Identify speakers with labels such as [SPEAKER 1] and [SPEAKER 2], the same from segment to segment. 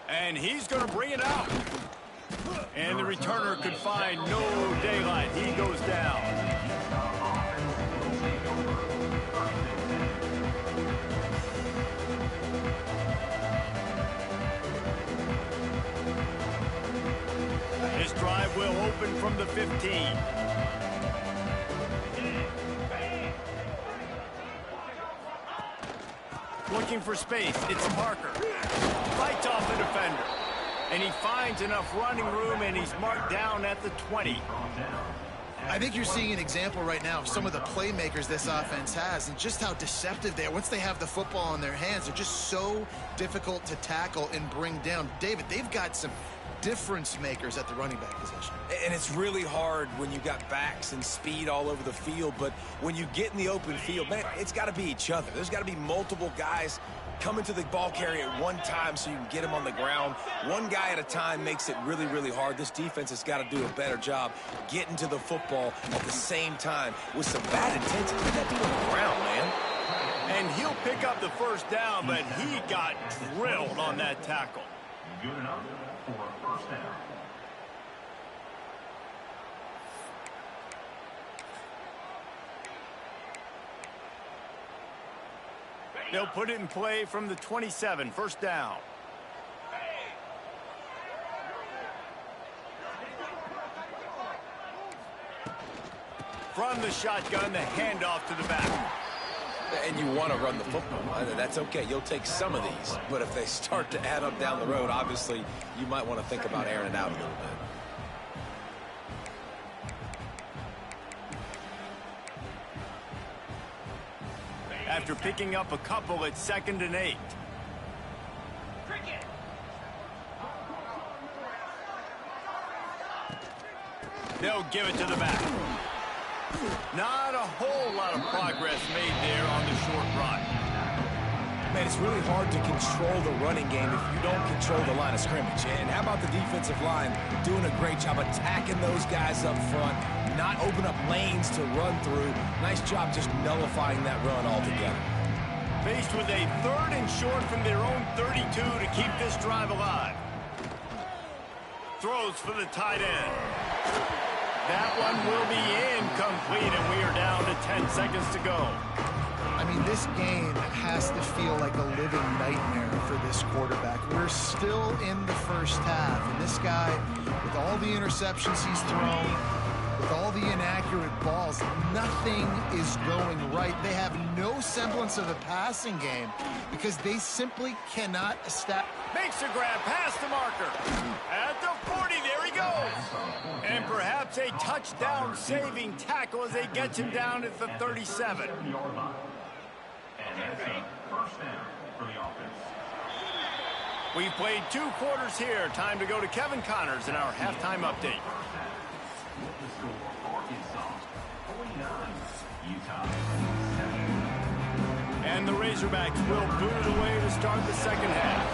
[SPEAKER 1] And he's going to bring it out. And the returner could find no daylight. He goes down. This drive will open from the 15. Looking for space. It's Parker. Fights off the defender. And he finds enough running room, and he's marked down at the 20.
[SPEAKER 2] I think you're seeing an example right now of some of the playmakers this offense has and just how deceptive they are. Once they have the football in their hands, they're just so difficult to tackle and bring down. David, they've got some difference makers at the running back position.
[SPEAKER 3] And it's really hard when you got backs and speed all over the field, but when you get in the open field, man, it's got to be each other. There's got to be multiple guys coming to the ball carrier at one time so you can get him on the ground. One guy at a time makes it really, really hard. This defense has got to do a better job getting to the football at the same time with some bad intensity. Get that dude on the ground, man.
[SPEAKER 1] And he'll pick up the first down, but he got drilled on that tackle.
[SPEAKER 4] Good enough for a first down.
[SPEAKER 1] They'll put it in play from the 27, first down. From the shotgun, the handoff to the back.
[SPEAKER 3] And you want to run the football. That's okay. You'll take some of these. But if they start to add up down the road, obviously, you might want to think about airing it out a little bit.
[SPEAKER 1] After picking up a couple at 2nd and 8. They'll give it to the back. Not a whole lot of progress made there on the short run.
[SPEAKER 3] Man, it's really hard to control the running game if you don't control the line of scrimmage. And how about the defensive line doing a great job attacking those guys up front, not open up lanes to run through. Nice job just nullifying that run altogether.
[SPEAKER 1] Faced with a 3rd and short from their own 32 to keep this drive alive. Throws for the tight end. That one will be incomplete, and we are down to 10 seconds to go.
[SPEAKER 2] I mean, this game has to feel like a living nightmare for this quarterback. We're still in the first half, and this guy, with all the interceptions he's thrown, with all the inaccurate balls, nothing is going right. They have no semblance of a passing game because they simply cannot establish.
[SPEAKER 1] Makes a grab past the marker. At the 40, there he goes. And perhaps a touchdown-saving tackle as they get him down at the 37.
[SPEAKER 4] And that's a first down for the offense.
[SPEAKER 1] We've played 2 quarters here. Time to go to Kevin Connors in our halftime update.
[SPEAKER 4] With the score, Arkansas 49, Utah 7.
[SPEAKER 1] And the Razorbacks will boot it away to start the second half.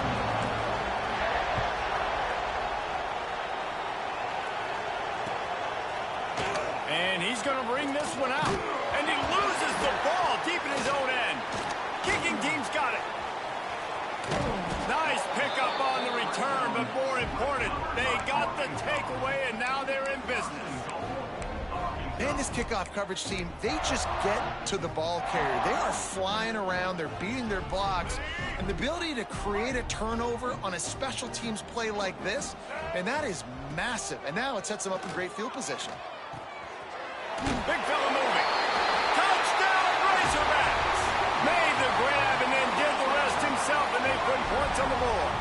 [SPEAKER 1] And he's going to bring this one out. And he loses the ball deep in his own end. Kicking team's got it. Nice pickup on the return, but more important, they got the takeaway, and now they're in business.
[SPEAKER 2] And this kickoff coverage team, they just get to the ball carrier. They are flying around. They're beating their blocks. And the ability to create a turnover on a special teams play like this, and that is massive. And now it sets them up in great field position.
[SPEAKER 1] Big fella moving. Touchdown, Razorbacks! Made the grab and then did the rest himself, and they put points on the board.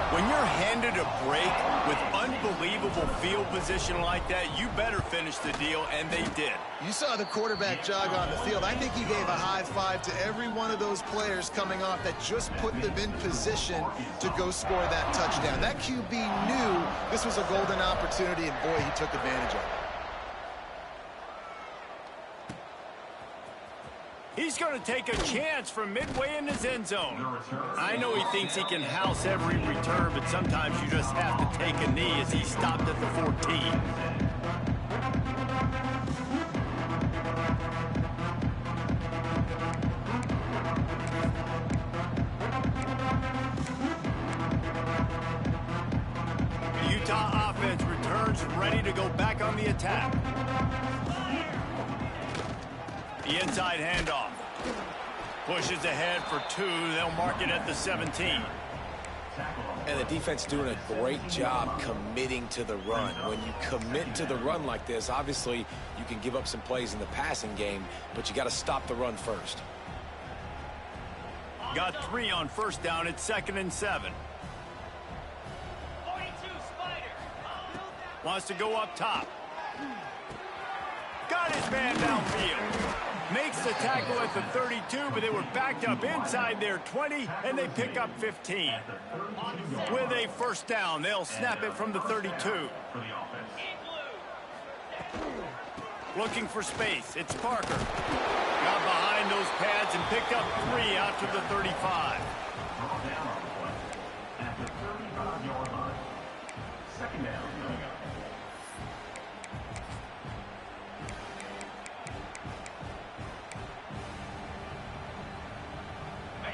[SPEAKER 1] When you're handed a break with unbelievable field position like that, you better finish the deal, and they did.
[SPEAKER 2] You saw the quarterback jog on the field. I think he gave a high five to every one of those players coming off that just put them in position to go score that touchdown. That QB knew this was a golden opportunity, and boy, he took advantage of it.
[SPEAKER 1] He's going to take a chance from midway in his end zone. I know he thinks he can house every return, but sometimes you just have to take a knee as he stopped at the 14. ready to go back on the attack. The inside handoff. Pushes ahead for 2. They'll mark it at the 17.
[SPEAKER 3] And the defense doing a great job committing to the run. When you commit to the run like this, obviously you can give up some plays in the passing game, but you got to stop the run first.
[SPEAKER 1] Got 3 on first down. It's 2nd and 7. Wants to go up top. Got his man downfield. Makes the tackle at the 32, but they were backed up inside their 20, and they pick up 15. With a first down, they'll snap it from the 32. Looking for space. It's Parker. Got behind those pads and picked up 3 out to the 35.
[SPEAKER 4] At the 35-yard line. Second down coming up.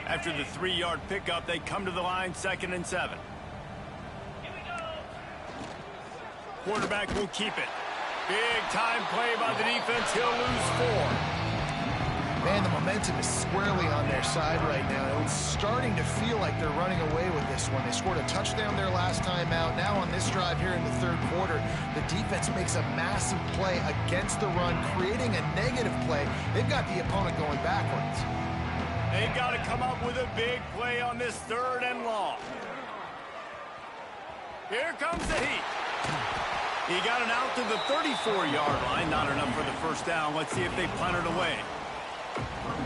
[SPEAKER 1] After the 3-yard pickup, they come to the line, 2nd and 7. Quarterback will keep it. Big time play by the defense. He'll lose 4.
[SPEAKER 2] Man, the momentum is squarely on their side right now. It's starting to feel like they're running away with this one. They scored a touchdown their last time out. Now on this drive here in the 3rd quarter, the defense makes a massive play against the run, creating a negative play. They've got the opponent going backwards.
[SPEAKER 1] They've got to come up with a big play on this 3rd and long. Here comes the heat. He got it out to the 34-yard line. Not enough for the first down. Let's see if they punt it away.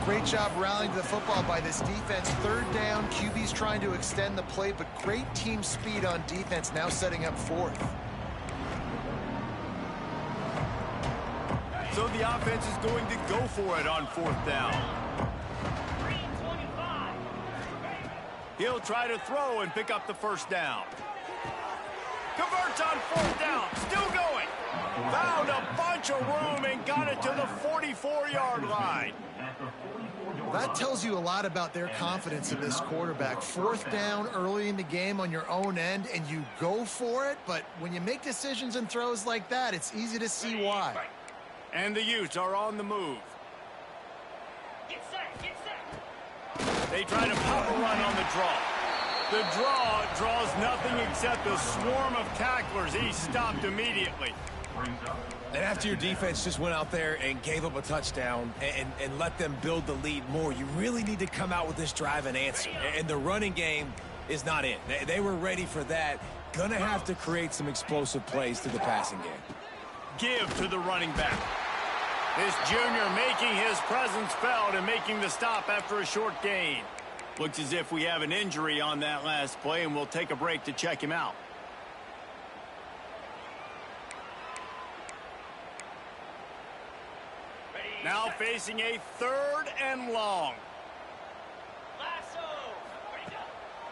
[SPEAKER 2] Great job rallying to the football by this defense. 3rd down, QB's trying to extend the play, but great team speed on defense, now setting up 4th.
[SPEAKER 1] So the offense is going to go for it on 4th down. He'll try to throw and pick up the first down. Converts on 4th down. Still going. Found a bunch of room and got it to the 44-yard line.
[SPEAKER 2] That tells you a lot about their confidence in this quarterback. 4th down early in the game on your own end, and you go for it. But when you make decisions and throws like that, it's easy to see why.
[SPEAKER 1] And the Utes are on the move. They try to pop a run on the draw. The draw draws nothing except a swarm of tacklers. He's stopped immediately.
[SPEAKER 3] And after your defense just went out there and gave up a touchdown and let them build the lead more, you really need to come out with this drive and answer. And the running game is not in. They were ready for that. Gonna have to create some explosive plays through the passing game.
[SPEAKER 1] Give to the running back. This junior making his presence felt and making the stop after a short gain. Looks as if we have an injury on that last play, and we'll take a break to check him out. Now facing a 3rd and long.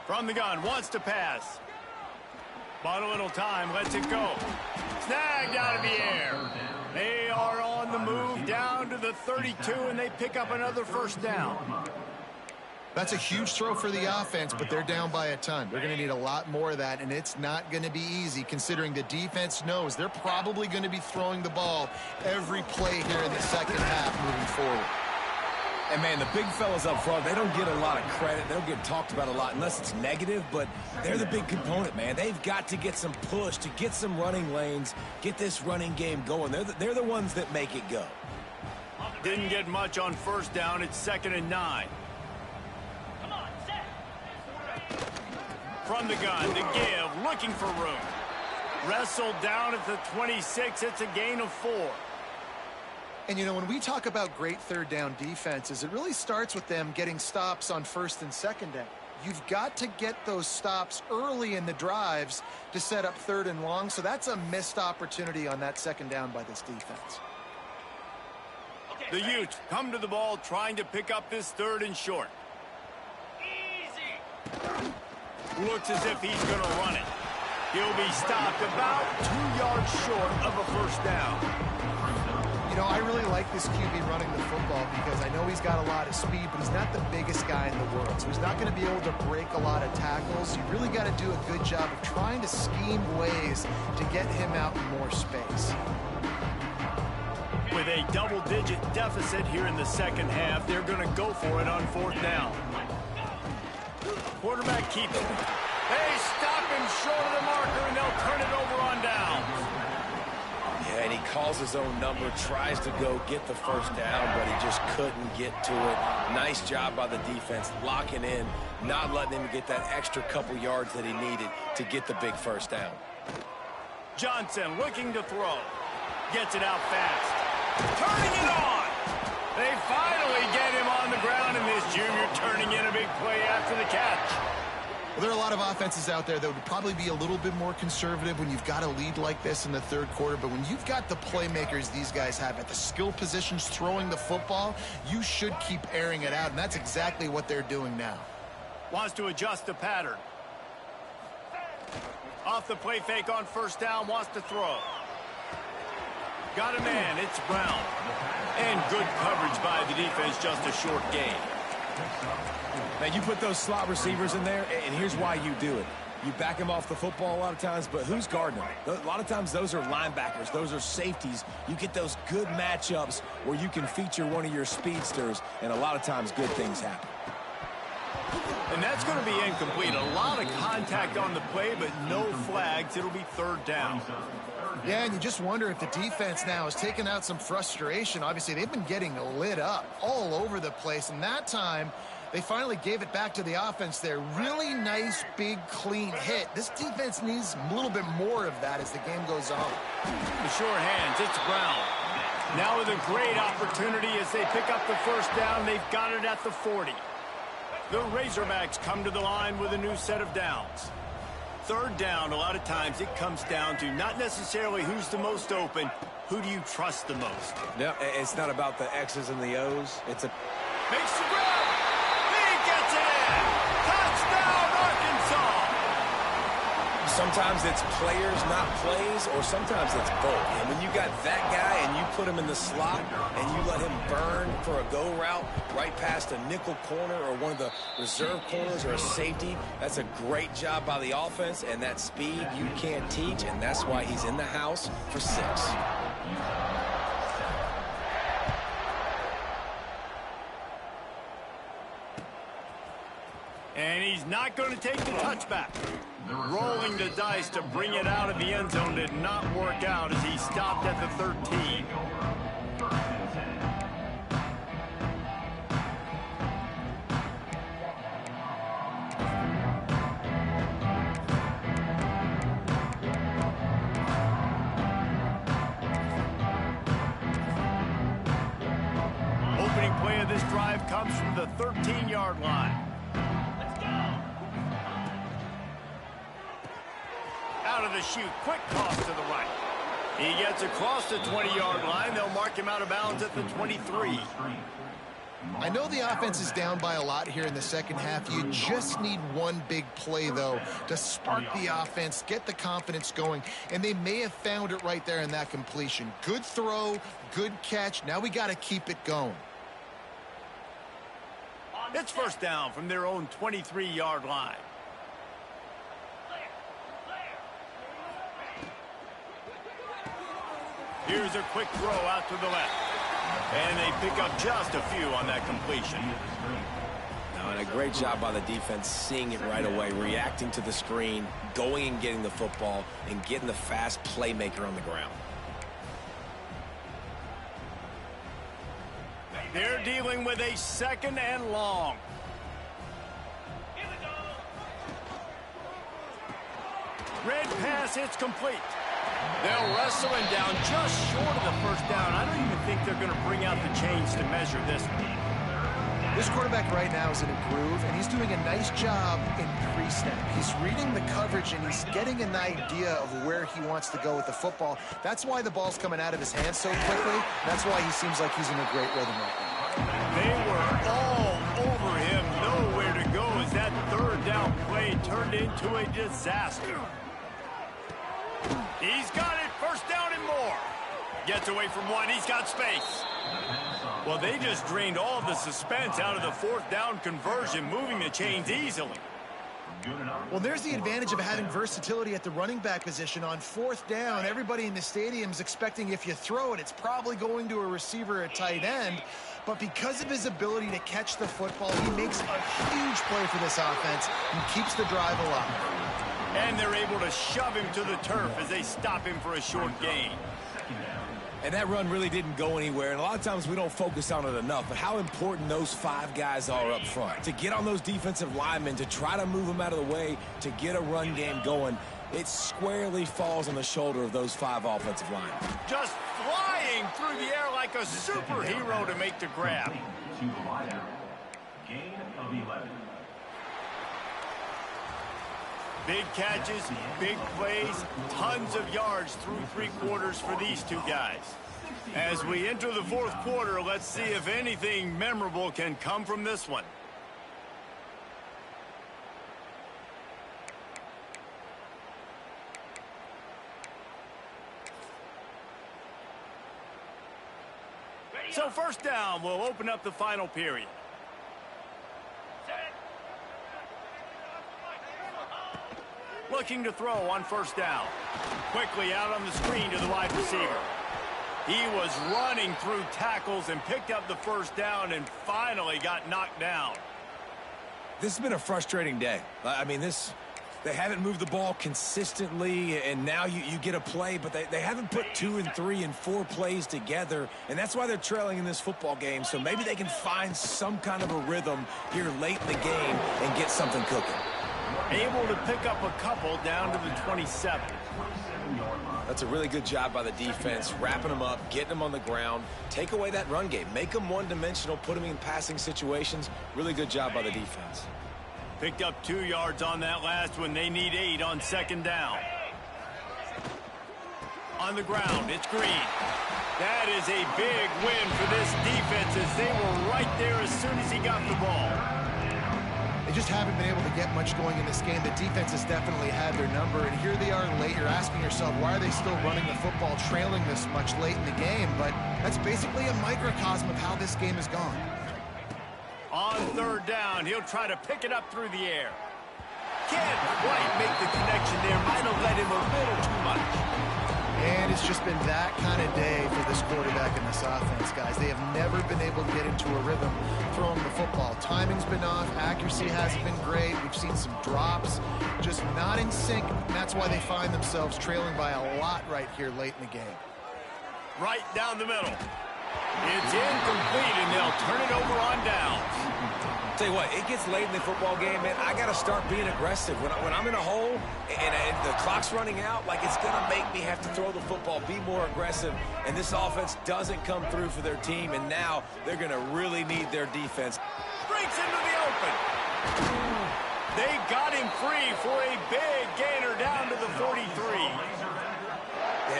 [SPEAKER 1] From the gun, wants to pass. Bought a little time, lets it go. Snagged out of the air. They are on the move down to the 32, and they pick up another first down.
[SPEAKER 2] That's a huge throw for the offense, but they're down by a ton. They're going to need a lot more of that, and it's not going to be easy considering the defense knows they're probably going to be throwing the ball every play here in the 2nd half moving forward.
[SPEAKER 3] And, man, the big fellas up front, they don't get a lot of credit. They don't get talked about a lot unless it's negative, but they're the big component, man. They've got to get some push, to get some running lanes, get this running game going. They're the ones that make it go.
[SPEAKER 1] Didn't get much on first down. It's 2nd and 9. From the gun, the give, looking for room. Wrestled down at the 26. It's a gain of 4.
[SPEAKER 2] And, you know, when we talk about great 3rd down defenses, it really starts with them getting stops on 1st and 2nd down. You've got to get those stops early in the drives to set up 3rd and long, so that's a missed opportunity on that 2nd down by this defense.
[SPEAKER 1] The Utes come to the ball trying to pick up this 3rd and short. Looks as if he's going to run it. He'll be stopped about 2 yards short of a first down.
[SPEAKER 2] You know, I really like this QB running the football because I know he's got a lot of speed, but he's not the biggest fastest guy in the world, so he's not going to be able to break a lot of tackles. You really got to do a good job of trying to scheme ways to get him out in more space.
[SPEAKER 1] With a double-digit deficit here in the second half, they're going to go for it on fourth down. Quarterback keeps it. They stop him short of the marker, and they'll turn it over on down.
[SPEAKER 3] Yeah, and he calls his own number, tries to go get the first down, but he just couldn't get to it. Nice job by the defense, locking in, not letting him get that extra couple yards that he needed to get the big first down.
[SPEAKER 1] Johnson looking to throw. Gets it out fast. Turning it on. They finally get him on the ground, and this junior turning in a big play after the catch.
[SPEAKER 2] Well, there are a lot of offenses out there that would probably be a little bit more conservative when you've got a lead like this in the third quarter, but when you've got the playmakers these guys have at the skill positions throwing the football, you should keep airing it out, and that's exactly what they're doing now.
[SPEAKER 1] Wants to adjust the pattern. Off the play fake on first down, wants to throw. Got a man, it's Brown. And good coverage by the defense, just a short gain.
[SPEAKER 3] Man, you put those slot receivers in there, and here's why you do it. You back them off the football a lot of times, but who's guarding them? A lot of times those are linebackers. Those are safeties. You get those good matchups where you can feature one of your speedsters, and a lot of times good things happen.
[SPEAKER 1] And that's going to be incomplete. A lot of contact on the play, but no flags. It'll be third down.
[SPEAKER 2] Yeah, and you just wonder if the defense now is taking out some frustration. Obviously, they've been getting lit up all over the place, and that time they finally gave it back to the offense there. Really nice, big, clean hit. This defense needs a little bit more of that as the game goes on.
[SPEAKER 1] The short hands, it's Brown. Now with a great opportunity as they pick up the first down. They've got it at the 40. The Razorbacks come to the line with a new set of downs. Third down, a lot of times it comes down to not necessarily who's the most open, who do you trust the most?
[SPEAKER 3] No, it's not about the X's and the O's. It's a...
[SPEAKER 1] Makes the grab. He gets it in. Touchdown, Arkansas.
[SPEAKER 3] Sometimes it's players, not plays, or sometimes it's both. And when you got that guy and you put him in the slot and you let him burn for a go route right past a nickel corner or one of the reserve corners or a safety, that's a great job by the offense, and that speed you can't teach, and that's why he's in the house for 6.
[SPEAKER 1] And he's not going to take the touchback. Rolling the dice to bring it out of the end zone did not work out as he stopped at the 13. Opening play of this drive comes from the 13-yard line. Out of the chute, quick toss to the right. He gets across the 20-yard line. They'll mark him out of bounds at the 23.
[SPEAKER 2] I know the offense is down by a lot here in the second half. You just need one big play, though, to spark the offense, get the confidence going, and they may have found it right there in that completion. Good throw, good catch. Now we got to keep it going.
[SPEAKER 1] It's first down from their own 23-yard line. Here's a quick throw out to the left. And they pick up just a few on that completion.
[SPEAKER 3] Now, and a great job by the defense seeing it right away, reacting to the screen, going and getting the football, and getting the fast playmaker on the ground.
[SPEAKER 1] They're dealing with a second and long. Red pass, it's complete. They'll wrestle him down just short of the first down. I don't even think they're going to bring out the chains to measure this one.
[SPEAKER 2] This quarterback right now is in a groove, and he's doing a nice job in pre-snap. He's reading the coverage, and he's getting an idea of where he wants to go with the football. That's why the ball's coming out of his hands so quickly. That's why he seems like he's in a great rhythm right now.
[SPEAKER 1] They were all over him, nowhere to go as that third down play turned into a disaster. He's got it, first down and more. Gets away from one, he's got space. Well, they just drained all the suspense out of the fourth down conversion, moving the chains easily.
[SPEAKER 2] Well, there's the advantage of having versatility at the running back position. On fourth down, everybody in the stadium is expecting if you throw it, it's probably going to a receiver at tight end. But because of his ability to catch the football, he makes a huge play for this offense and keeps the drive alive.
[SPEAKER 1] And they're able to shove him to the turf as they stop him for a short gain.
[SPEAKER 3] And that run really didn't go anywhere, and a lot of times we don't focus on it enough, but how important those 5 guys are up front. To get on those defensive linemen, to try to move them out of the way, to get a run game going, it squarely falls on the shoulder of those 5 offensive linemen.
[SPEAKER 1] Just flying through the air like a superhero to make the grab.
[SPEAKER 4] Gain of 11.
[SPEAKER 1] Big catches, big plays, tons of yards through 3 quarters for these 2 guys. As we enter the fourth quarter, let's see if anything memorable can come from this one. So first down will open up the final period. Looking to throw on first down. Quickly out on the screen to the wide receiver. He was running through tackles and picked up the first down and finally got knocked down.
[SPEAKER 3] This has been a frustrating day. I mean, they haven't moved the ball consistently, and now you get a play, but they haven't put 2 and 3 and 4 plays together, and that's why they're trailing in this football game. So maybe they can find some kind of a rhythm here late in the game and get something cooking.
[SPEAKER 1] Able to pick up a couple down to the 27.
[SPEAKER 3] That's a really good job by the defense, wrapping them up, getting them on the ground, take away that run game, make them one-dimensional, put them in passing situations. Really good job by the defense.
[SPEAKER 1] Picked up 2 yards on that last one. They need 8 on second down. On the ground, it's Green. That is a big win for this defense as they were right there as soon as he got the ball.
[SPEAKER 2] They just haven't been able to get much going in this game. The defense has definitely had their number, and here they are late. You're asking yourself, why are they still running the football, trailing this much late in the game? But that's basically a microcosm of how this game has gone.
[SPEAKER 1] On third down, he'll try to pick it up through the air. Can't quite make the connection there. Might have let him a little too much.
[SPEAKER 2] And it's just been that kind of day for this quarterback and this offense, guys. They have never been able to get into a rhythm throwing the football. Timing's been off. Accuracy hasn't been great. We've seen some drops. Just not in sync. And that's why they find themselves trailing by a lot right here late in the game.
[SPEAKER 1] Right down the middle. It's incomplete, and they'll turn it over on downs.
[SPEAKER 3] Tell you what, it gets late in the football game, man. I got to start being aggressive. When I'm in a hole and the clock's running out, like, it's going to make me have to throw the football, be more aggressive. And this offense doesn't come through for their team, and now they're going to really need their defense.
[SPEAKER 1] Breaks into the open. They got him free for a big gainer down to the 43.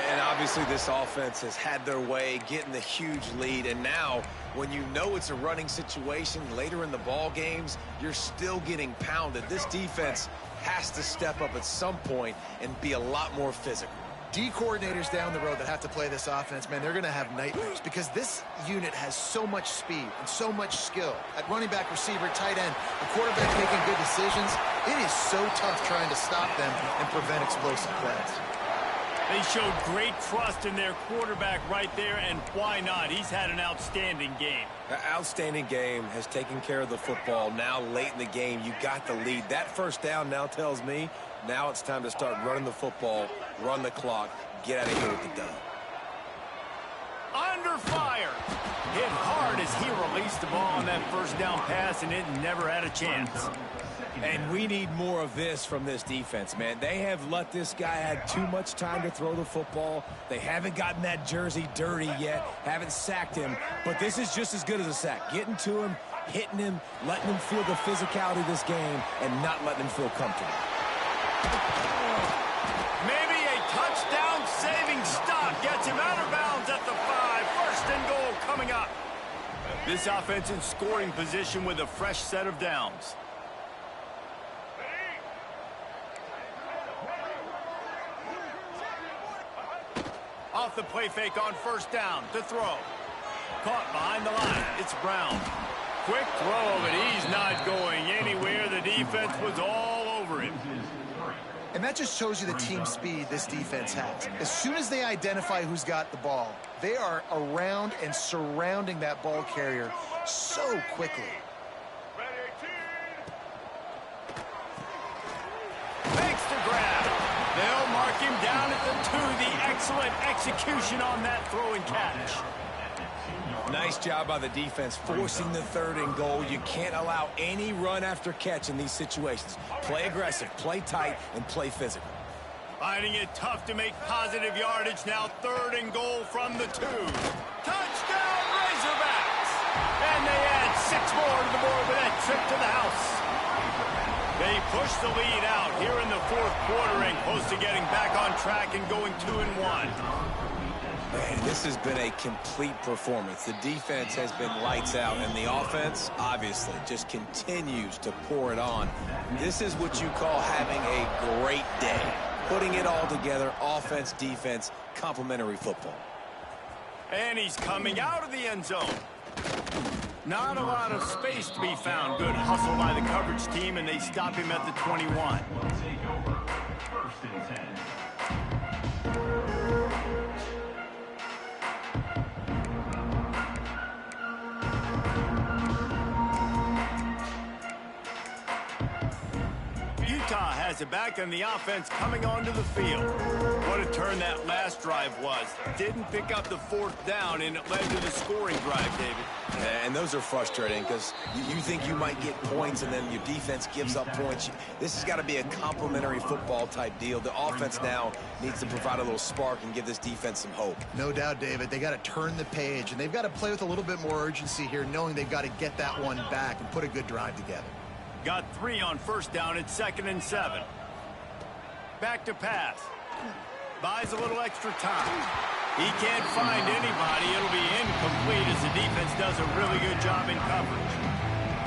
[SPEAKER 3] And obviously this offense has had their way, getting the huge lead. And now, when you know it's a running situation later in the ball games, you're still getting pounded. This defense has to step up at some point and be a lot more physical.
[SPEAKER 2] D coordinators down the road that have to play this offense, man, they're going to have nightmares because this unit has so much speed and so much skill. At running back, receiver, tight end, the quarterback making good decisions. It is so tough trying to stop them and prevent explosive plays.
[SPEAKER 1] They showed great trust in their quarterback right there, and why not? He's had an outstanding game.
[SPEAKER 3] An outstanding game, has taken care of the football. Now, late in the game, you got the lead. That first down now tells me now it's time to start running the football, run the clock, get out of here with the dub.
[SPEAKER 1] Under fire. Hit hard as he released the ball on that first down pass, and it never had a chance.
[SPEAKER 3] And we need more of this from this defense, man. They have let this guy have too much time to throw the football. They haven't gotten that jersey dirty yet, haven't sacked him. But this is just as good as a sack. Getting to him, hitting him, letting him feel the physicality of this game, and not letting him feel comfortable.
[SPEAKER 1] Maybe a touchdown-saving stop gets him out of bounds at the 5. First and goal coming up. This offense in scoring position with a fresh set of downs. Off the play fake on first down to throw. Caught behind the line. It's Brown. Quick throw, but he's not going anywhere. The defense was all over him.
[SPEAKER 2] And that just shows you the team speed this defense has. As soon as they identify who's got the ball, they are around and surrounding that ball carrier so quickly.
[SPEAKER 1] Makes the grab. They'll mark him down at the 2. The excellent execution on that throw and catch.
[SPEAKER 3] Nice job by the defense forcing the 3rd and goal. You can't allow any run after catch in these situations. Play aggressive, play tight, and play physical.
[SPEAKER 1] Finding it tough to make positive yardage now. 3rd and goal from the 2. Touchdown Razorbacks! And they add 6 more to the board with that trip to the house. They push the lead out here in the 4th quarter and close to getting back on track and going 2-1.
[SPEAKER 3] Man, this has been a complete performance. The defense has been lights out, and the offense, obviously, just continues to pour it on. This is what you call having a great day. Putting it all together, offense, defense, complementary football.
[SPEAKER 1] And he's coming out of the end zone. Not a lot of space to be found. Good hustle by the coverage team, and they stop him at the 21.
[SPEAKER 4] Will take over 1st and 10.
[SPEAKER 1] Utah has it back, and the offense coming onto the field. What a turn that last drive was. Didn't pick up the 4th down, and it led to the scoring drive, David.
[SPEAKER 3] And those are frustrating because you think you might get points, and then your defense gives up points. This has got to be a complementary football type deal. The offense now needs to provide a little spark and give this defense some hope.
[SPEAKER 2] No doubt, David. They got to turn the page, and they've got to play with a little bit more urgency here, knowing they've got to get that one back and put a good drive together.
[SPEAKER 1] Got 3 on 1st down at 2nd and 7. Back to pass. Buys a little extra time. He can't find anybody. It'll be incomplete as the defense does a really good job in coverage.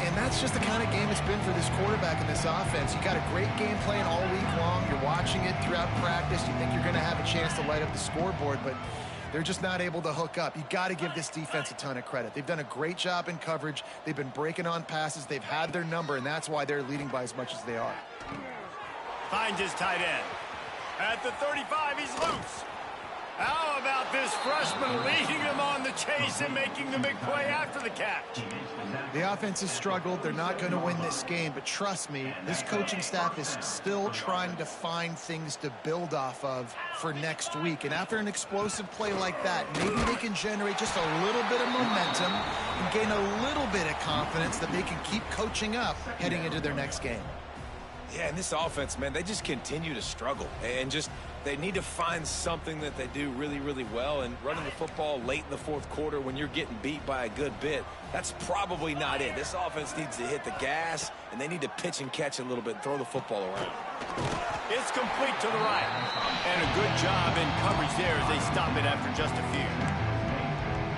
[SPEAKER 2] And that's just the kind of game it's been for this quarterback and this offense. You got a great game plan all week long. You're watching it throughout practice. You think you're going to have a chance to light up the scoreboard, but they're just not able to hook up. You got to give this defense a ton of credit. They've done a great job in coverage. They've been breaking on passes. They've had their number, and that's why they're leading by as much as they are.
[SPEAKER 1] Finds his tight end. At the 35, he's loose. How about this freshman leading them on the chase and making the big play after the catch?
[SPEAKER 2] The offense has struggled. They're not going to win this game, but trust me, this coaching staff is still trying to find things to build off of for next week. And after an explosive play like that, maybe they can generate just a little bit of momentum and gain a little bit of confidence that they can keep coaching up heading into their next game.
[SPEAKER 3] Yeah, and this offense, man, they just continue to struggle. And just, they need to find something that they do really, really well. And running the football late in the 4th quarter when you're getting beat by a good bit, that's probably not it. This offense needs to hit the gas, and they need to pitch and catch a little bit, throw the football around.
[SPEAKER 1] It's complete to the right. And a good job in coverage there as they stop it after just a few.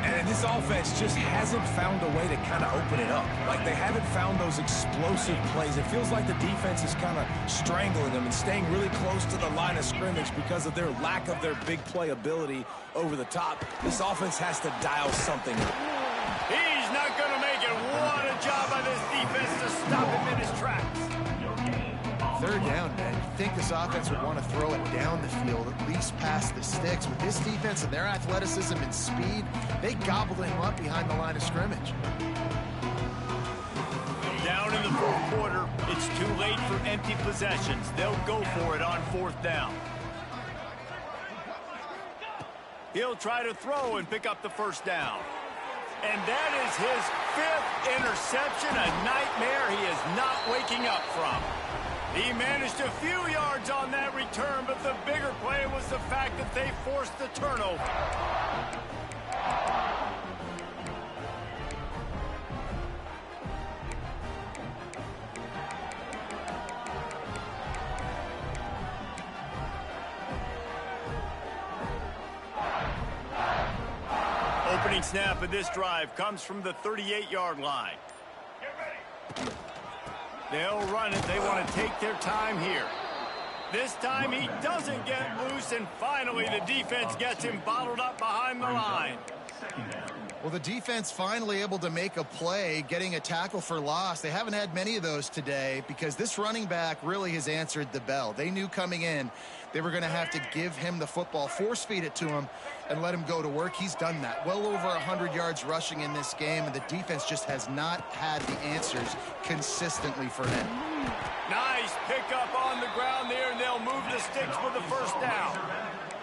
[SPEAKER 3] And this offense just hasn't found a way to kind of open it up. Like, they haven't found those explosive plays. It feels like the defense is kind of strangling them and staying really close to the line of scrimmage because of their lack of their big play ability over the top. This offense has to dial something up.
[SPEAKER 1] He's not going to make it. What a job by this defense to stop him in his tracks.
[SPEAKER 2] 3rd down, man. You'd think this offense would want to throw it down the field, at least past the sticks. With this defense and their athleticism and speed, they gobbled him up behind the line of scrimmage.
[SPEAKER 1] Down in the 4th quarter, it's too late for empty possessions. They'll go for it on 4th down. He'll try to throw and pick up the 1st down. And that is his 5th interception, a nightmare he is not waking up from. He managed a few yards on that return, but the bigger play was the fact that they forced the turnover. Opening snap of this drive comes from the 38-yard line. They'll run it. They want to take their time here. This time he doesn't get loose, and finally the defense gets him bottled up behind the line.
[SPEAKER 2] Well, the defense finally able to make a play, getting a tackle for loss. They haven't had many of those today because this running back really has answered the bell. They knew coming in they were going to have to give him the football, force feed it to him, and let him go to work. He's done that. Well over 100 yards rushing in this game, and the defense just has not had the answers consistently for him.
[SPEAKER 1] Nice pickup on the ground there, and they'll move the sticks with the first down.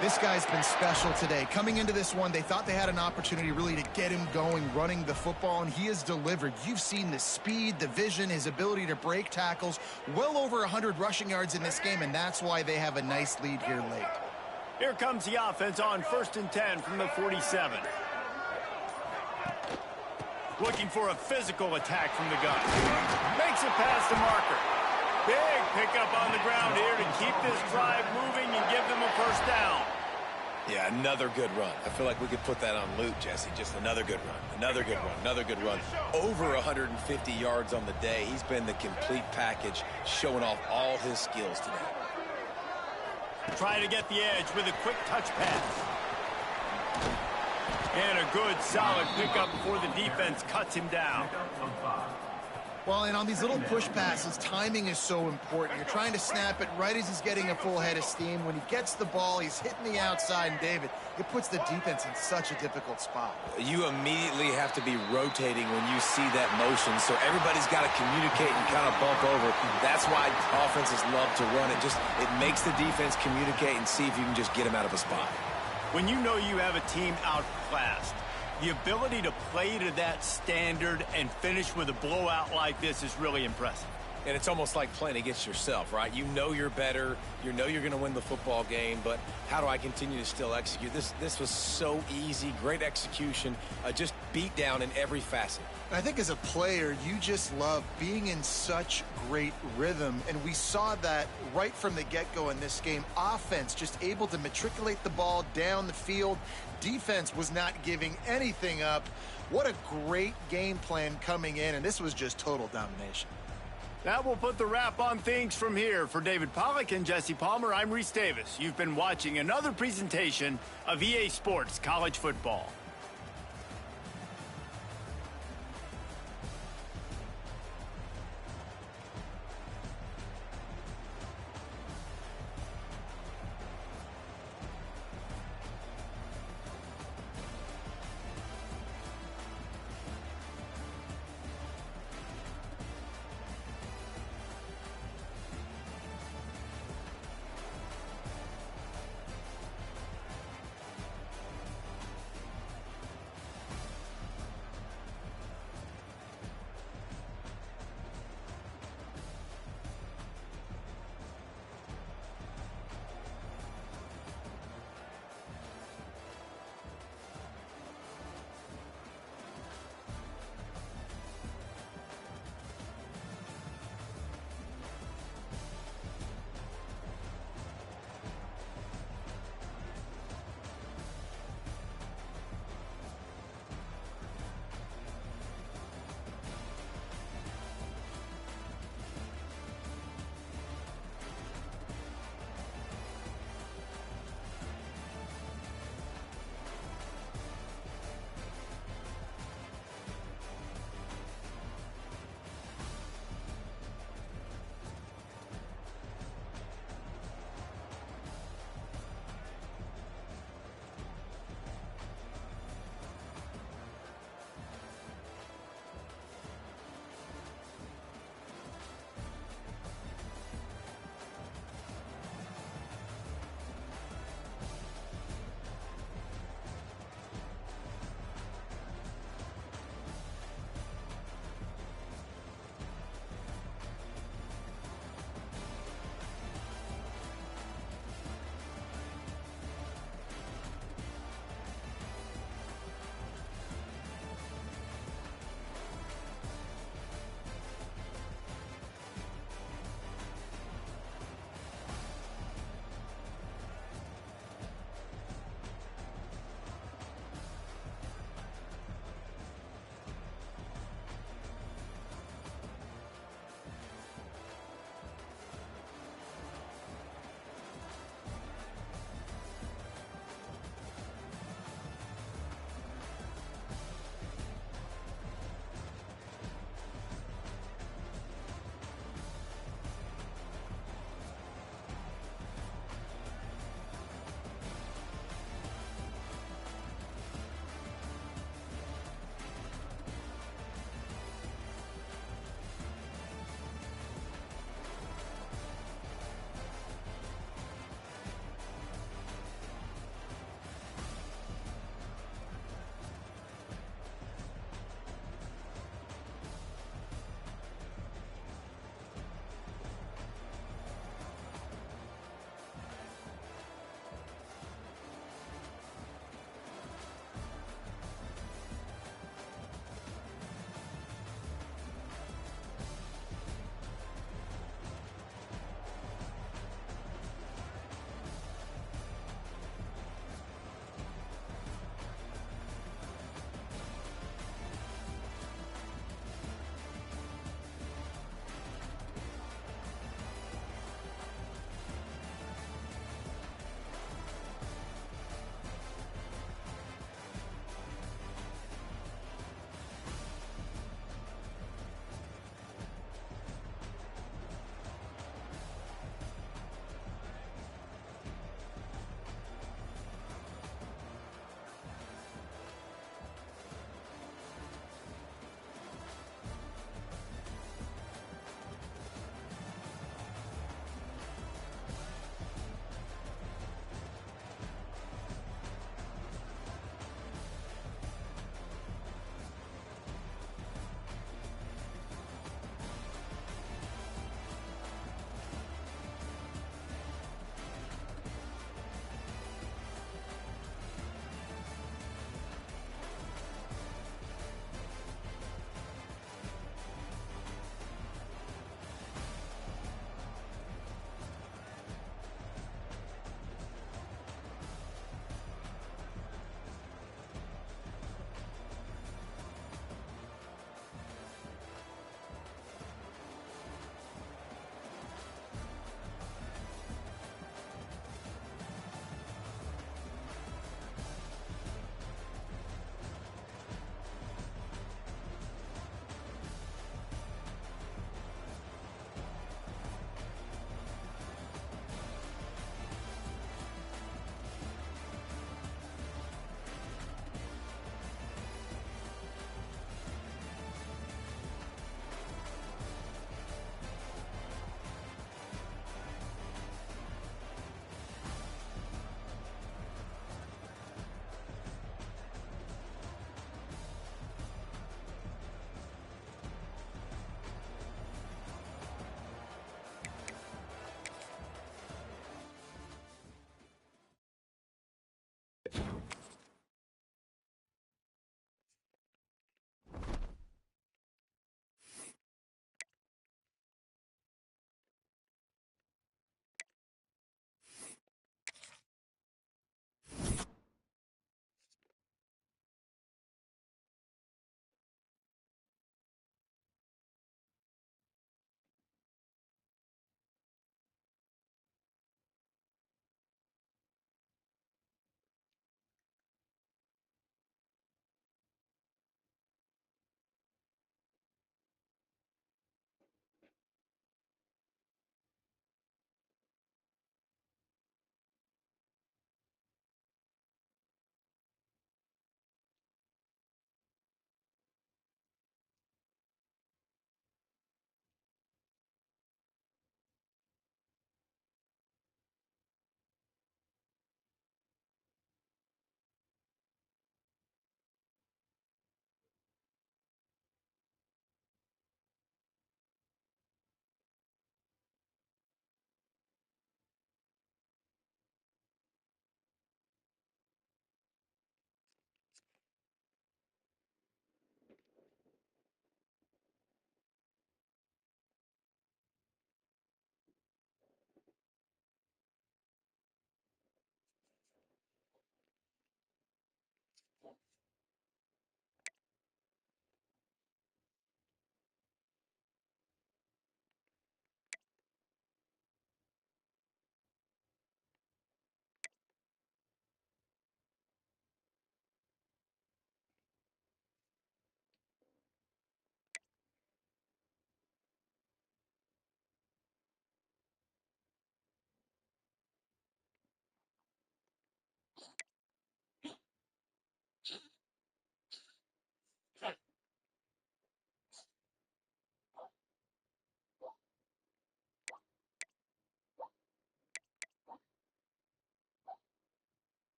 [SPEAKER 2] This guy's been special today. Coming into this one, they thought they had an opportunity really to get him going, running the football, and he has delivered. You've seen the speed, the vision, his ability to break tackles. Well over 100 rushing yards in this game, and that's why they have a nice lead here late.
[SPEAKER 1] Here comes the offense on 1st and 10 from the 47. Looking for a physical attack from the gun. Makes it past the marker. Big pickup on the ground here to keep this drive moving and give them a first down.
[SPEAKER 3] Yeah, another good run. I feel like we could put that on loop, Jesse. Just another good run, another good run, another good run. Over 150 yards on the day. He's been the complete package, showing off all his skills today.
[SPEAKER 1] Trying to get the edge with a quick touch pass. And a good, solid pickup before the defense cuts him down.
[SPEAKER 2] Well, and on these little push passes, timing is so important. You're trying to snap it right as he's getting a full head of steam. When he gets the ball, he's hitting the outside, and David, it puts the defense in such a difficult spot.
[SPEAKER 3] You immediately have to be rotating when you see that motion, so everybody's got to communicate and kind of bump over. That's why offenses love to run it. It makes the defense communicate and see if you can just get him out of a spot.
[SPEAKER 1] When you know you have a team outclassed, the ability to play to that standard and finish with a blowout like this is really impressive.
[SPEAKER 3] And it's almost like playing against yourself, right? You know you're better. You know you're going to win the football game, but how do I continue to still execute? This was so easy, great execution, just beat down in every facet.
[SPEAKER 2] I think as a player, you just love being in such great rhythm, and we saw that right from the get-go in this game. Offense just able to matriculate the ball down the field. Defense was not giving anything up. What a great game plan coming in, and this was just total domination.
[SPEAKER 1] That will put the wrap on things from here. For David Pollack and Jesse Palmer, I'm Reese Davis. You've been watching another presentation of EA Sports College Football.